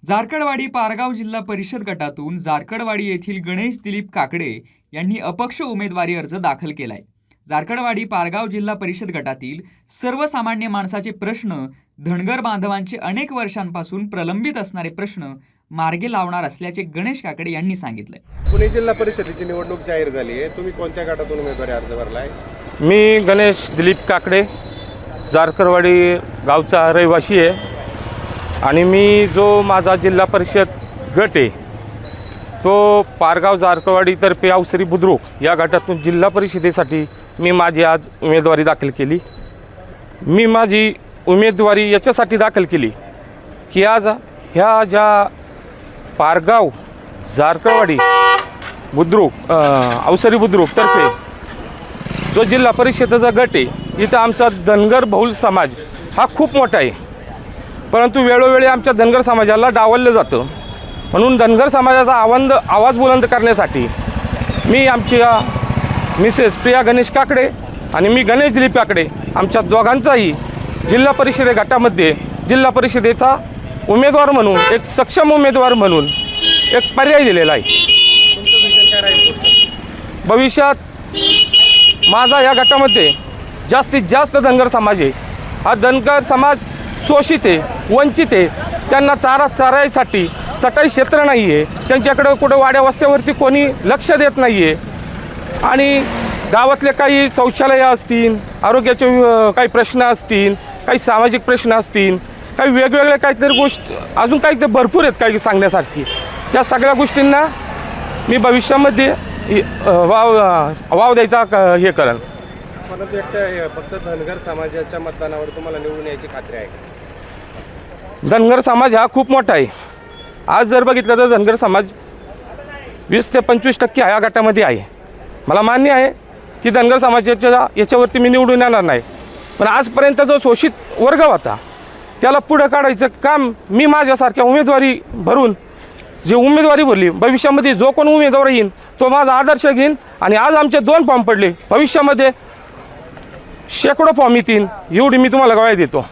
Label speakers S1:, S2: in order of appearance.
S1: जारकड़वाडी पारगाव जिल्हा परिषद गटातून जारकड़वाडी येथील गणेश दिलीप काकडे यांनी अपक्ष उमेदवारी अर्ज दाखल केलाय। जारकड़वाडी पारगाव जिल्हा परिषद गटातील सर्वसामान्य माणसाचे प्रश्न, धनगर बांधवांचे अनेक वर्षांपासून प्रलंबित असणारे प्रश्न मार्गी लावणार असल्याचे गणेश काकडे यांनी सांगितले।
S2: पुणे जिल्हा परिषदेची निवडणूक जाहीर झाली आहे, तुम्ही कोणत्या गटातून उमेदवारी अर्ज भरलाय?
S3: मी गणेश दिलीप काकडे जारकड़वाडी गावचा रहिवासी आहे आणि मी जो माझा जिल्हा परिषद गट आहे तो पारगाव जारकड़वाडीतर्फे अवसरी बुद्रुक या गटातून जिल्हा परिषदेसाठी मी माझी आज उमेदवारी दाखल केली। मी माझी उमेदवारी याच्यासाठी दाखल केली की आज ह्या ज्या पारगाव जारकड़वाडी बुद्रुक अवसरी बुद्रुक तर्फे जो जिल्हा परिषदेचा गट आहे इथं आमचा धनगर बहुल समाज हा खूप मोठा आहे, परंतु वेळोवेळी आमच्या धनगर समाजाला डावललं जातं। म्हणून धनगर समाजाचा आवाज बुलंद करण्यासाठी मी आमच्या मिसेस प्रिया गणेश काकडे आणि मी गणेश दिलीप काकडे आमच्या दोघांचाही जिल्हा परिषदे गटामध्ये जिल्हा परिषदेचा उमेदवार म्हणून एक सक्षम उमेदवार म्हणून एक पर्याय दिलेला आहे।
S2: तुमचं विजन काय राहील?
S3: भविष्यात माझा या गटामध्ये जास्तीत जास्त धनगर समाज आहे। हा धनगर समाज शोषित आहे, वंचित आहे, त्यांना चारायसाठी चटाई क्षेत्र नाही आहे, त्यांच्याकडे कुठं वाड्या वस्त्यावरती कोणी लक्ष देत नाही आहे आणि गावातले काही शौचालय असतील, आरोग्याचे काही प्रश्न असतील, काही सामाजिक प्रश्न असतील, काही वेगवेगळे काहीतरी गोष्ट अजून काही ते भरपूर आहेत काही सांगण्यासारखी। या सगळ्या गोष्टींना मी भविष्यामध्ये वाव द्यायचा हे करेन।
S2: परंतु एकट्या फक्त धनगर समाजाच्या मतदानावर तुम्हाला निवडून यायची खात्री आहे का?
S3: धनगर समाज हा खूप मोठा आहे। आज जर बघितलं तर धनगर समाज 20 ते 25% या गटामध्ये आहे। मला मान्य आहे की धनगर समाजाच्या याच्यावरती मी निवडून येणार नाही, पण आजपर्यंत जो शोषित वर्ग होता त्याला पुढं काढायचं काम मी माझ्यासारख्या उमेदवारी भरून जी उमेदवारी भरली, भविष्यामध्ये जो कोण उमेदवार येईन तो माझा आदर्श घेईन आणि आज आमचे 2 फॉर्म पडले, भविष्यामध्ये शेकडो फॉर्म येतील एवढी मी तुम्हाला ग्वाही देतो।